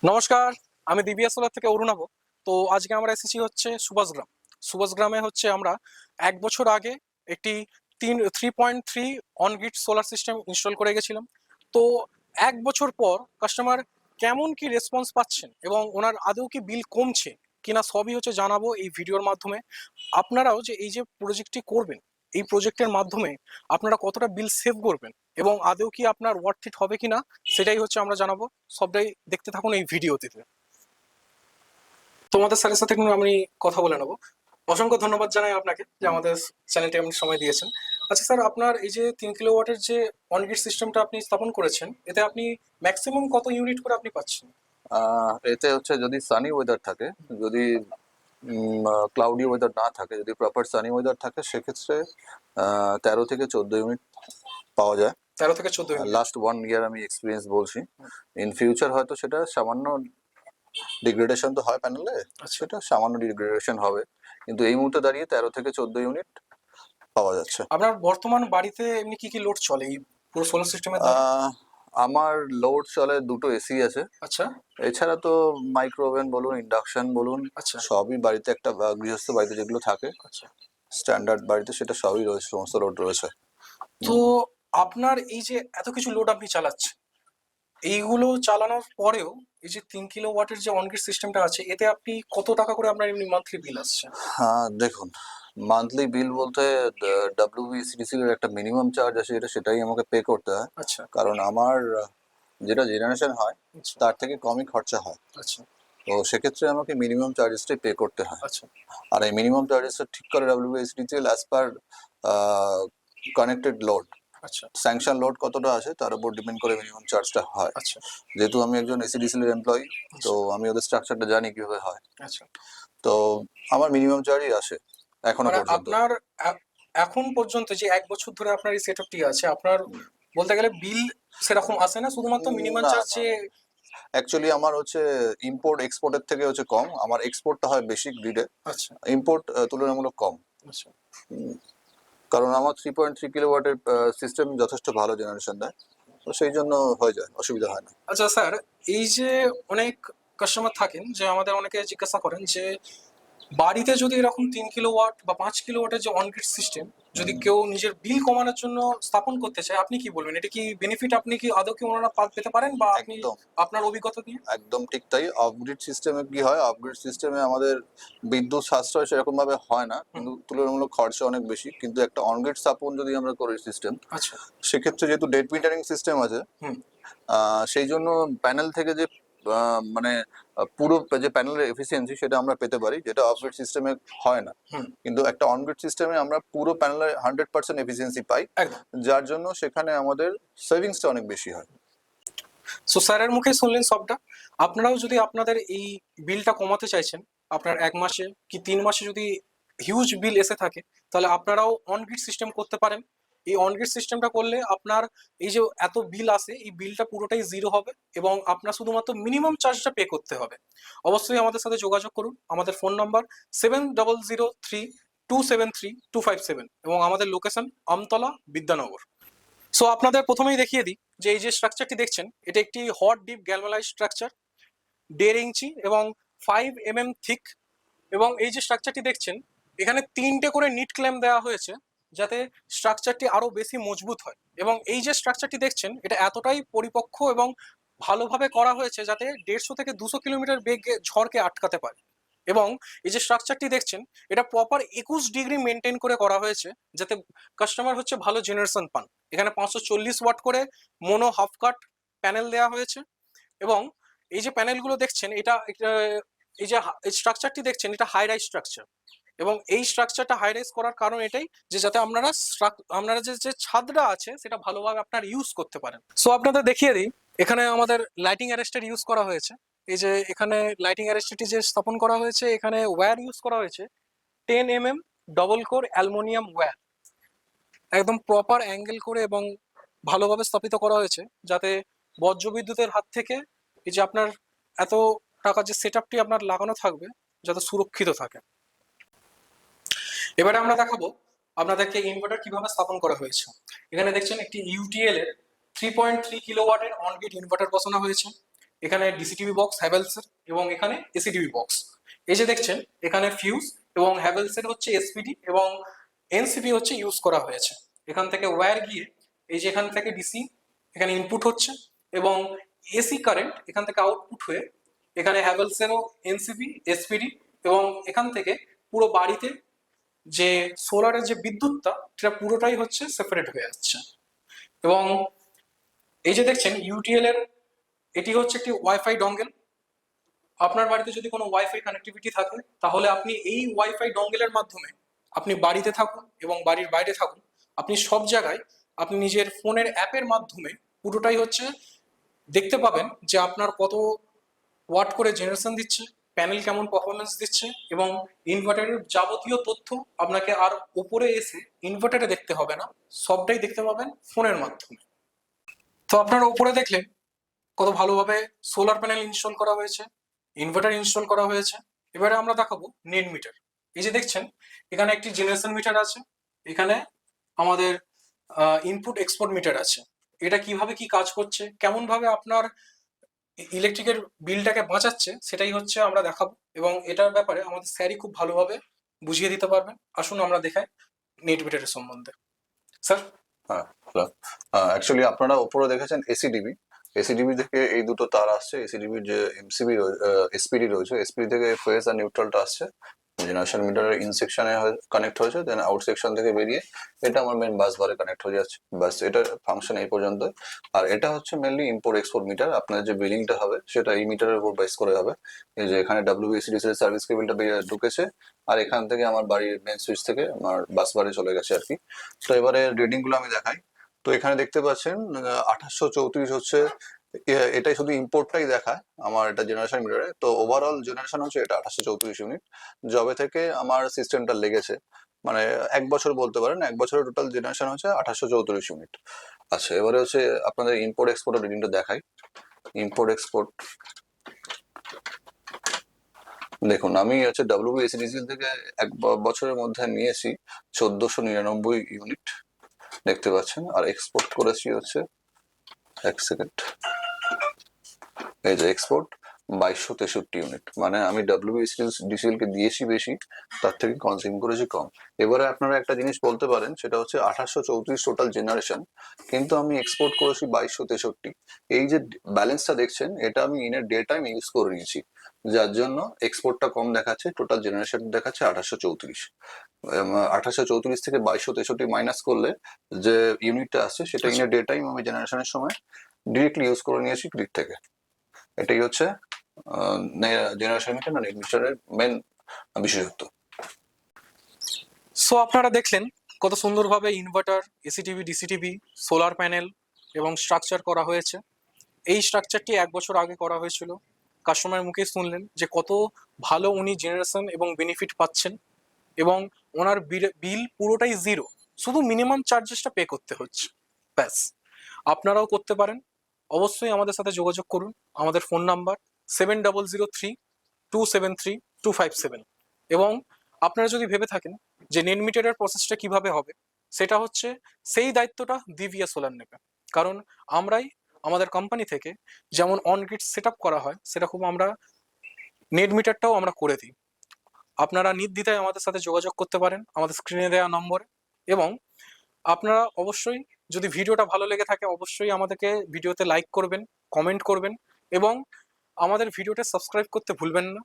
নমস্কার, আমি দিবিয়া সোলার থেকে অরুণাভ। তো আজকে আমরা এসেছি হচ্ছে সুভাষগ্রাম। সুভাষগ্রামে হচ্ছে আমরা 1 বছর আগে একটি 3.3 on grid solar system install করে গেছিলাম। তো 1 বছর পর কাস্টমার কেমন কি রেসপন্স পাচ্ছেন এবং ওনার আদৌ কি বিল কমছে কিনা সবই হচ্ছে জানাবো এই ভিডিওর মাধ্যমে। আপনারাও যে এই যে প্রজেক্টটি করবেন, এই প্রজেক্টের মাধ্যমে আপনারা কতটা বিল সেভ করবেন এবং আদৌ কি আপনার ওয়ার্থ ইট হবে কিনা সেটাই হচ্ছে আমরা জানাবো। সবটাই দেখতে থাকুন এই ভিডিওতে। তোমাদের স্যারের সাথে কিন্তু আমি কথা বলে নেবো। অসংখ্য ধন্যবাদ জানাই আপনাকে যে আমাদের চ্যানেলটি আপনি সময় দিয়েছেন। আচ্ছা স্যার, আপনার এই যে 3 কিলোওয়াটের যে অনগ্রিড সিস্টেমটা আপনি স্থাপন করেছেন, এতে আপনি ম্যাক্সিমাম কত ইউনিট করে আপনি পাচ্ছেন? এতে হচ্ছে যদি সানি ওয়েদার থাকে, যদি ক্লাউডি ওয়েদার না থাকে, যদি প্রপার সানি ওয়েদার থাকে সেক্ষেত্রে 13 থেকে 14 ইউনিট পাওয়া যায়। 13 থেকে 14 ইউনিট। লাস্ট 1 ইয়ার আমি এক্সপিরিয়েন্স বলছি। ইন ফিউচার হয়তো সেটা সামান্য ডিগ্রেডেশন তো হয় প্যানেলে, সেটা সামান্য ডিগ্রেডেশন হবে, কিন্তু এই মুহূর্তে দাঁড়িয়ে 13 থেকে 14 ইউনিট পাওয়া যাচ্ছে। আপনার বর্তমান বাড়িতে এমনি কি কি লোড চলে এই পুরো সোলার সিস্টেমের? আমার লোড চলে, দুটো এসি আছে। আচ্ছা এছাড়া তো মাইক্রোওভেন বলুন, ইন্ডাকশন বলুন, আচ্ছা সবই বাড়িতে একটা গৃহস্থ বাড়িতে যেগুলো থাকে আচ্ছা। স্ট্যান্ডার্ড বাড়িতে সেটা সবই রয়েছে, সমস্ত লোড রয়েছে। তো আপনার এই যে এত কিছু লোড আপনি চালাচ্ছেন, এইগুলো চালানোর পরেও এই যে 3 কিলোওয়াটের যে অনগ্রিড সিস্টেমটা আছে, এতে আপনি কত টাকা করে আপনার এমনি মান্থলি বিল আসছে? হ্যাঁ দেখুন, মান্থলি বিল বলতে WBCDC এর একটা মিনিমাম চার্জ আছে, সেটাই আমাকে পে করতে হয়। আচ্ছা কারণ আমার যেটা জেনারেশন হয় আচ্ছা তার থেকে কমই খরচা হয়, আচ্ছা তো সেক্ষেত্রে আমাকে মিনিমাম চার্জেসটাই পে করতে হয়। আচ্ছা আর এই মিনিমাম চার্জেসটা ঠিক করে WBCDC as per connected load, আচ্ছা স্যাংশন লোড কতটা আছে তার উপর ডিপেন্ড করে মিনিমাম চার্জটা হয়। আচ্ছা যেহেতু আমি একজন এসিডিসিএল এর এমপ্লয়ি, তো আমি ওদের স্ট্রাকচারটা জানি কিভাবে হয়। আচ্ছা। তো আমার মিনিমাম চার্জই আসে এখনো মানে পর্যন্ত। আপনার এখন পর্যন্ত যে 1 বছর ধরে আপনার এই সেটআপটি আছে, আপনার বলতে গেলে বিল সেরকম আসে না, শুধুমাত্র মিনিমাম না চার্জ না, যে? অ্যাকচুয়ালি আমার হচ্ছে ইম্পোর্ট এক্সপোর্টের থেকে হচ্ছে কম, আমার এক্সপোর্টটা হয় বেশি গ্রিডে, আচ্ছা ইম্পোর্ট তুলনামূলক কম। আচ্ছা কারণ আমার 3.3 কিলোওয়াটের সিস্টেম যথেষ্ট ভালো জেনারেশন দেয়, তো সেই জন্য হয়ে যায়, অসুবিধা হয় না। আচ্ছা স্যার, এই যে অনেক কাস্টমার থাকেন যে আমাদের অনেকে জিজ্ঞাসা করেন যে বাড়িতে যদি এরকম 3 কিলোওয়াট বা 5 কিলোওয়াটের যে অনগ্রিড সিস্টেম যদি কেউ নিজের বিল কমানোর জন্য স্থাপন করতে চায়, আপনি কি বলবেন? এটা কি বেনিফিট আপনি কি আদৌ কি ওনারা পেতে পারেন, বা আপনি একদম আপনার অভিজ্ঞতা দিয়ে? একদম ঠিক তাই। অফগ্রিড সিস্টেমে কি হয়, অফগ্রিড সিস্টেমে আমাদের বিদ্যুৎ সাশ্রয় সেরকম ভাবে হয় না, হুম, কিন্তু তুলনামূলক খরচা অনেক বেশি। কিন্তু একটা অনগ্রিড স্থাপন যদি আমরা করি সিস্টেম, আচ্ছা সেক্ষেত্রে যেহেতু ডেড মিটারিং সিস্টেম আছে, হুম সেই জন্য প্যানেল থেকে যে মানে পুরো যে প্যানেলের এফিসিয়েন্সি সেটা আমরা পেতে পারি, যেটা অফগ্রিড সিস্টেমে হয় না। হুম কিন্তু একটা অনগ্রিড সিস্টেমে আমরা পুরো প্যানেলের 100% এফিসিয়েন্সি পাই, একদম। যার জন্য সেখানে আমাদের সেভিংসটা অনেক বেশি হয়। সো স্যারের মুখে শুনলেন সবটা। আপনারাও যদি আপনাদের এই বিলটা কমাতে চাইছেন, আপনার 1 মাসে কি 3 মাসে যদি হিউজ বিল এসে থাকে, তাহলে আপনারাও অনগ্রিড সিস্টেম করতে পারেন। এই অনগ্রিড সিস্টেমটা করলে আপনার এই যে এত বিল আসে, এই বিলটা পুরোটাই জিরো হবে এবং আপনার শুধুমাত্র মিনিমাম চার্জটা পে করতে হবে। অবশ্যই আমাদের সাথে যোগাযোগ করুন। আমাদের ফোন নাম্বার 7003-273-257 এবং আমাদের লোকেশন আমতলা, বিদ্যানগর। সো আপনাদের প্রথমেই দেখিয়ে দিই যে এই যে স্ট্রাকচারটি দেখছেন, এটা একটি হট ডিপ গ্যালভানাইজড স্ট্রাকচার, 1.5 ইঞ্চি এবং 5 mm থিক। এবং এই যে স্ট্রাকচারটি দেখছেন, এখানে 3টে করে নিট ক্ল্যাম্প দেওয়া হয়েছে যাতে স্ট্রাকচারটি আরো বেশি মজবুত হয়। এবং এই যে স্ট্রাকচারটি দেখছেন, এটা এতটাই পরিপক্ক এবং ভালোভাবে করা হয়েছে যাতে 150 থেকে 200 কিলোমিটার বেগে ঝড়কে আটকাতে পারে। এবং এই যে স্ট্রাকচারটি দেখছেন, এটা প্রপার 21 ডিগ্রি মেনটেন করে করা হয়েছে যাতে কাস্টমার হচ্ছে ভালো জেনারেশন পান। এখানে 540 ওয়াট করে মোনো হাফ কাট প্যানেল দেওয়া হয়েছে। এবং এই যে প্যানেলগুলো দেখছেন, এই যে স্ট্রাকচারটি দেখছেন, এটা হাই রাইজ স্ট্রাকচার। এবং এই স্ট্রাকচারটা হাই রাইজ করার কারণ এটাই যে যাতে আপনারা যে ছাদটা আছে সেটা ভালোভাবে আপনার ইউজ করতে পারেন। সো আপনাদের দেখিয়ে দিই, এখানে আমাদের লাইটিং অ্যারেস্টার ইউজ করা হয়েছে। এই যে এখানে লাইটিং অ্যারেস্টারটি যে স্থাপন করা হয়েছে, এখানে ওয়্যার ইউজ করা হয়েছে 10 mm double core aluminium wire, একদম প্রপার অ্যাঙ্গেল করে এবং ভালোভাবে স্থাপিত করা হয়েছে যাতে বজ্রবিদ্যুতের হাত থেকে এই যে আপনার এত টাকা যে সেটআপটি আপনার লাগানো থাকবে যাতে সুরক্ষিত থাকে। এবারে আমরা দেখাবো আপনাদেরকে ইনভার্টার কিভাবে স্থাপন করা হয়েছে। এখানে দেখছেন একটি ইউটিএল এর 3.3 কিলোওয়াটের অনগ্রিড ইনভার্টার বসানো হয়েছে। এখানে ডিসিটিভি বক্স হ্যাভেলসের এবং এখানে এসিটিভি বক্স। এই যে দেখছেন এখানে ফিউজ এবং হ্যাভেলসের হচ্ছে এসপিডি এবং এনসিপি হচ্ছে ইউজ করা হয়েছে। এখান থেকে ওয়্যার গিয়ে এই যে এখান থেকে ডিসি এখানে ইনপুট হচ্ছে এবং এসি কারেন্ট এখান থেকে আউটপুট হয়ে এখানে হ্যাভেলসেরও এনসিপি এসপিডি এবং এখান থেকে পুরো বাড়িতে যে সোলারের যে বিদ্যুৎটা সেটা পুরোটাই হচ্ছে সেপারেট হয়ে যাচ্ছে। এবং এই যে দেখছেন ইউটিএল এর এটি হচ্ছে একটি ওয়াইফাই ডঙ্গেল। আপনার বাড়িতে যদি কোনো ওয়াইফাই কানেক্টিভিটি থাকে তাহলে আপনি এই ওয়াইফাই ডঙ্গেলের মাধ্যমে আপনি বাড়িতে থাকুন এবং বাড়ির বাইরে থাকুন, আপনি সব জায়গায় আপনি নিজের ফোনের অ্যাপের মাধ্যমে পুরোটাই হচ্ছে দেখতে পাবেন যে আপনার কত ওয়াট করে জেনারেশন দিচ্ছে, প্যানেল কেমন পারফরমেন্স দিচ্ছে এবং ইনভার্টারের যাবতীয় তথ্য আপনাকে আর উপরে এসে ইনভার্টারে দেখতে হবে না, সবটাই দেখতে পাবেন ফোনের মাধ্যমে। তো আপনারা উপরে দেখলেন কত ভালোভাবে সোলার প্যানেল ইনস্টল করা হয়েছে, ইনভার্টার ইনস্টল করা হয়েছে। এবারে আমরা দেখাবো নেট মিটার। এই যে দেখছেন এখানে একটি জেনারেশন মিটার আছে, এখানে আমাদের ইনপুট এক্সপোর্ট মিটার আছে। এটা কিভাবে কি কাজ করছে, কেমন ভাবে আপনার ইলেকট্রিকের বিলটাকে বাঁচাচ্ছে সেটাই হচ্ছে আমরা দেখাবো এবং এটার ব্যাপারে আমাদের স্যারই খুব ভালোভাবে বুঝিয়ে দিতে পারবেন। আসুন আমরা দেখাই নেট মিটারের সম্বন্ধে। স্যার। হ্যাঁ, অ্যাকচুয়ালি আপনারা উপরে দেখেছেন এসিডিবি। এসিডিবি থেকে এই দুটো তার আসছে, এসিডিবির যে এমসিবি এসপিডি রয়েছে, এসপিডি থেকে ফেজ আর নিউট্রালটা আসছে, জেনারেশন মিটারের ইন সেকশনে কানেক্ট হয়েছে, দেন আউট সেকশন থেকে বেরিয়ে এটা আমার মেন বাস বারে কানেক্ট হয়ে যাচ্ছে। বাস এটার ফাংশন এই পর্যন্ত। আর এটা হচ্ছে মেনলি ইম্পোর্ট এক্সপোর্ট মিটার। আপনার যে বিলিংটা হবে সেটা এই মিটারের উপর বেস করে হবে। এই যে এখানে ডাব্লিউবিসিডিসি এর সার্ভিস কেবলটা ঢুকেছে আর এখান থেকে আমার বাড়ির মেন সুইচ থেকে আমার বাস বারে চলে গেছে আর কি। তো এবারে রিডিং গুলো আমি দেখাই। তো এখানে দেখতে পাচ্ছেন 2834 হচ্ছে, এটাই শুধু ইম্পোর্টটাই দেখায় আমার এটা জেনারেশন মিটারে। তো ওভারঅল জেনারেশন হচ্ছে এটা 2834 ইউনিট। জবে থেকে আমার সিস্টেমটা লেগেছে, মানে 1 বছর বলতে পারেন, 1 বছরের টোটাল জেনারেশন হচ্ছে 2834 ইউনিট। আচ্ছা, এবারে হচ্ছে আপনাদের ইম্পোর্ট এক্সপোর্টের রিডিংটা দেখাই। ইম্পোর্ট এক্সপোর্ট দেখুন, আমি হচ্ছে ডাব্লিউবিএসিডিসি থেকে 1 বছরের মধ্যে নিয়েছি 1499 ইউনিট দেখতে পাচ্ছেন, আর এক্সপোর্ট করেছি হচ্ছে 1 সেকেন্ড, এই যে এক্সপোর্ট 2263 ইউনিট। মানে আমি ডাব্লিউবিএসিডিসিএল কে দিয়েছি বেশি, তার থেকে কনজিউম করেছি কম। এবারে আপনারা একটা জিনিস বলতে পারেন, সেটা হচ্ছে 2834 টোটাল জেনারেশন, কিন্তু আমি এক্সপোর্ট করেছি 2263। এই যে ব্যালেন্সটা দেখছেন এটা আমি in a day time use করে নিয়েছি, যার জন্য এক্সপোর্টটা কম দেখাচ্ছে, টোটাল জেনারেশন দেখাচ্ছে 2834। 2834 থেকে 2263 মাইনাস করলে যে ইউনিটটা আসছে সেটা ইন এ ডে টাইম আমি জেনারেশনের সময় ডিরেক্টলি ইউজ করে নিয়েছি গ্রিড থেকে। এটাই হচ্ছে জেনারেশন মিটার না নেট মিটারের মেন বিশেষত্ব। সো আপনারা দেখলেন কত সুন্দরভাবে ইনভার্টার, এসিটিভি, ডিসিটিভি, সোলার প্যানেল এবং স্ট্রাকচার করা হয়েছে। এই স্ট্রাকচারটি 1 বছর আগে করা হয়েছিল। কাস্টমারের মুখে শুনলেন যে কত ভালো উনি জেনারেশন এবং বেনিফিট পাচ্ছেন এবং ওনার বিল পুরোটাই জিরো, শুধু মিনিমাম চার্জেসটা পে করতে হচ্ছে, ব্যাস। আপনারাও করতে পারেন। অবশ্যই আমাদের সাথে যোগাযোগ করুন। আমাদের ফোন নাম্বার 7003273257 এবং আপনারা যদি ভেবে থাকেন যে নেট মিটারের প্রসেসটা কিভাবে হবে, সেটা হচ্ছে সেই দায়িত্বটা দিভিয়া সোলার নেবে। কারণ আমরাই আমাদের কোম্পানি থেকে যেমন অন গ্রিড সেট আপ করা হয় সেরকম আমরা নেট মিটারটাও আমরা করে দিই। আপনারা নির্দ্বিধায় আমাদের সাথে যোগাযোগ করতে পারেন আমাদের স্ক্রিনে দেওয়া নম্বরে। এবং আপনারা অবশ্যই যদি ভিডিওটা ভালো লেগে থাকে অবশ্যই আমাদেরকে ভিডিওতে লাইক করবেন, কমেন্ট করবেন এবং আমাদের ভিডিওটা সাবস্ক্রাইব করতে ভুলবেন না।